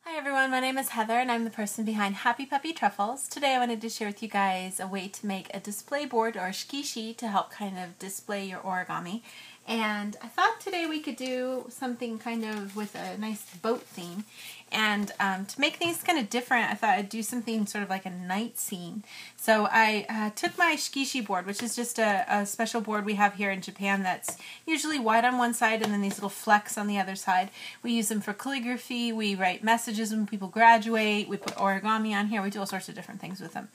Hi everyone, my name is Heather and I'm the person behind Happy Puppy Truffles. Today I wanted to share with you guys a way to make a display board or a shikishi to help kind of display your origami. And I thought today we could do something kind of with a nice boat theme. And to make things kind of different, I thought I'd do something sort of like a night scene. So I took my Shikishi board, which is just a special board we have here in Japan that's usually white on one side and then these little flecks on the other side. We use them for calligraphy, we write messages when people graduate, we put origami on here, we do all sorts of different things with them.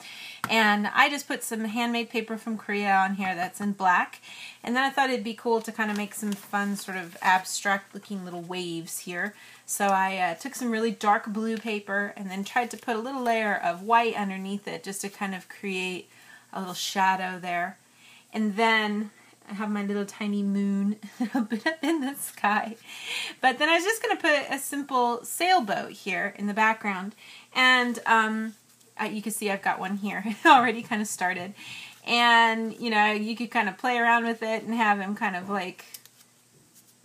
And I just put some handmade paper from Korea on here that's in black. And then I thought it'd be cool to kind of make some fun sort of abstract looking little waves here. So I took some really dark blue paper and then tried to put a little layer of white underneath it just to kind of create a little shadow there. And then I have my little tiny moon up in the sky. But then I was just going to put a simple sailboat here in the background. And you can see I've got one here already kind of started. And, you know, you could kind of play around with it and have him kind of like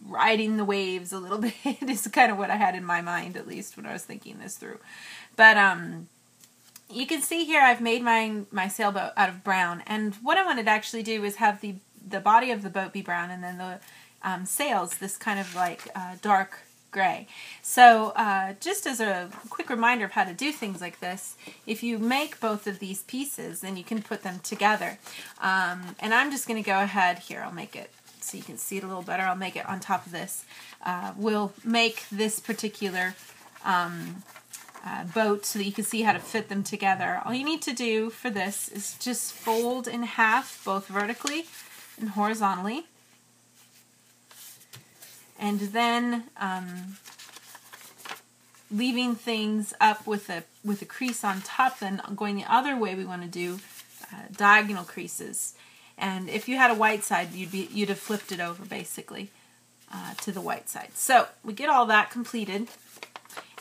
riding the waves a little bit is kind of what I had in my mind, at least when I was thinking this through. But you can see here I've made my sailboat out of brown, and what I wanted to actually do is have the body of the boat be brown and then the sails this kind of like dark gray. So just as a quick reminder of how to do things like this, if you make both of these pieces, then you can put them together. And I'm just going to go ahead here, I'll make it so you can see it a little better. I'll make it on top of this. We'll make this particular boat so that you can see how to fit them together. All you need to do for this is just fold in half, both vertically and horizontally. And then leaving things up with a crease on top, then going the other way we want to do diagonal creases. And if you had a white side, you'd have flipped it over basically to the white side. So we get all that completed.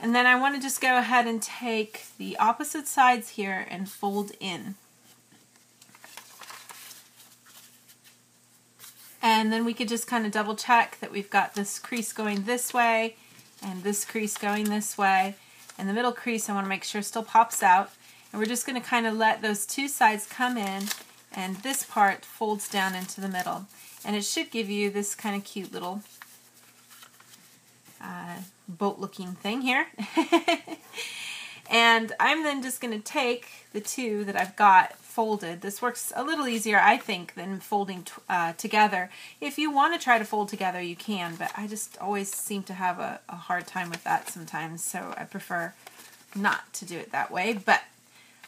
And then I want to just go ahead and take the opposite sides here and fold in. And then we could just kind of double check that we've got this crease going this way and this crease going this way. And the middle crease I want to make sure still pops out. And we're just going to kind of let those two sides come in, and this part folds down into the middle. And it should give you this kind of cute little boat looking thing here. And I'm then just going to take the two that I've got folded. This works a little easier, I think, than folding together. If you want to try to fold together, you can, but I just always seem to have a hard time with that sometimes, so I prefer not to do it that way. But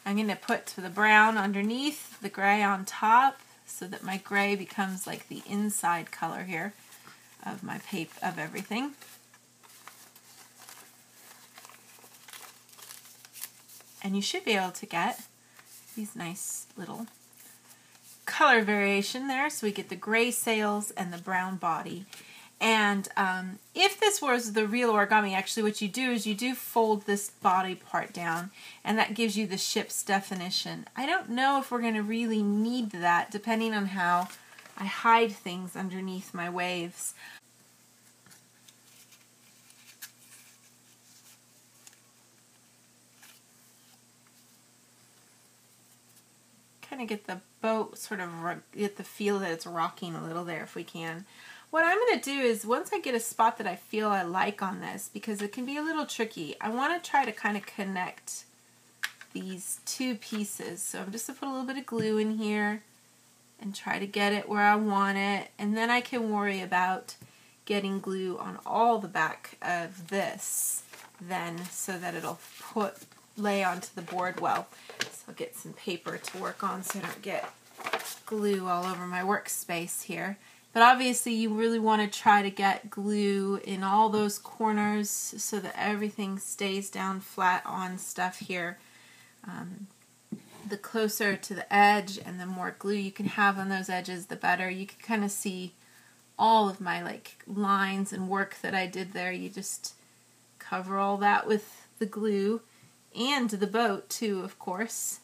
I'm going to put the brown underneath, the gray on top, so that my gray becomes like the inside color here of my paper, of everything. And you should be able to get these nice little color variation there, so we get the gray sails and the brown body. And if this was the real origami, actually what you do is you do fold this body part down, and that gives you the ship's definition. I don't know if we're going to really need that, depending on how I hide things underneath my waves. Kind of get the boat sort of get the feel that it's rocking a little there if we can. What I'm going to do is, once I get a spot that I feel I like on this, because it can be a little tricky, I want to try to kind of connect these two pieces. So I'm just going to put a little bit of glue in here and try to get it where I want it, and then I can worry about getting glue on all the back of this then, so that it'll lay onto the board well. So I'll get some paper to work on so I don't get glue all over my workspace here. But obviously you really want to try to get glue in all those corners so that everything stays down flat on stuff here. The closer to the edge and the more glue you can have on those edges, the better. You can kind of see all of my like lines and work that I did there. You just cover all that with the glue. And the boat too, of course.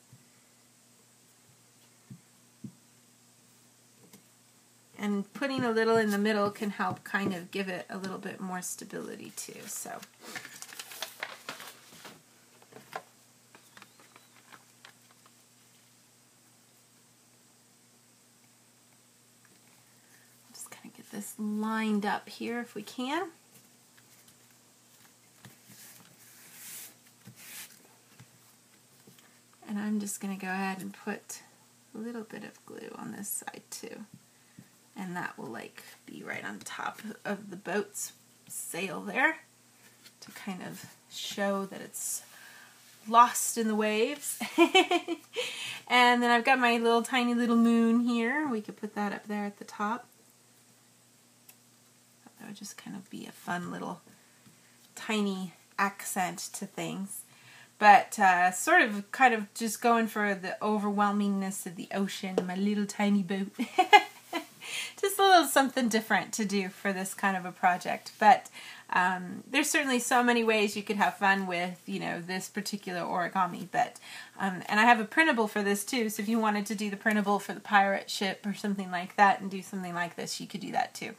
And putting a little in the middle can help kind of give it a little bit more stability too. So this lined up here if we can. And I'm just going to go ahead and put a little bit of glue on this side too. And that will like be right on top of the boat's sail there to kind of show that it's lost in the waves. And then I've got my little tiny little moon here. We could put that up there at the top. That would just kind of be a fun little tiny accent to things. But sort of kind of just going for the overwhelmingness of the ocean, my little tiny boat. Just a little something different to do for this kind of a project. But there's certainly so many ways you could have fun with, you know, this particular origami. But and I have a printable for this too, so if you wanted to do the printable for the pirate ship or something like that and do something like this, you could do that too.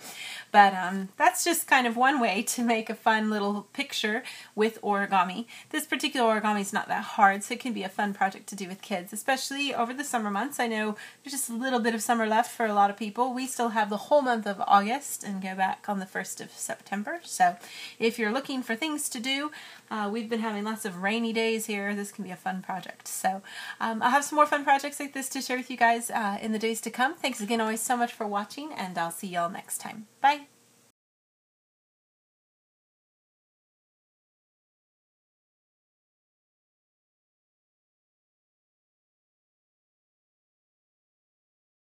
But that's just kind of one way to make a fun little picture with origami. This particular origami is not that hard, so it can be a fun project to do with kids, especially over the summer months. I know there's just a little bit of summer left for a lot of people. We still have the whole month of August and go back on the 1st of September. So if you're looking for things to do, we've been having lots of rainy days here. This can be a fun project. So I'll have some more fun projects like this to share with you guys in the days to come. Thanks again always so much for watching, and I'll see y'all next time. Bye!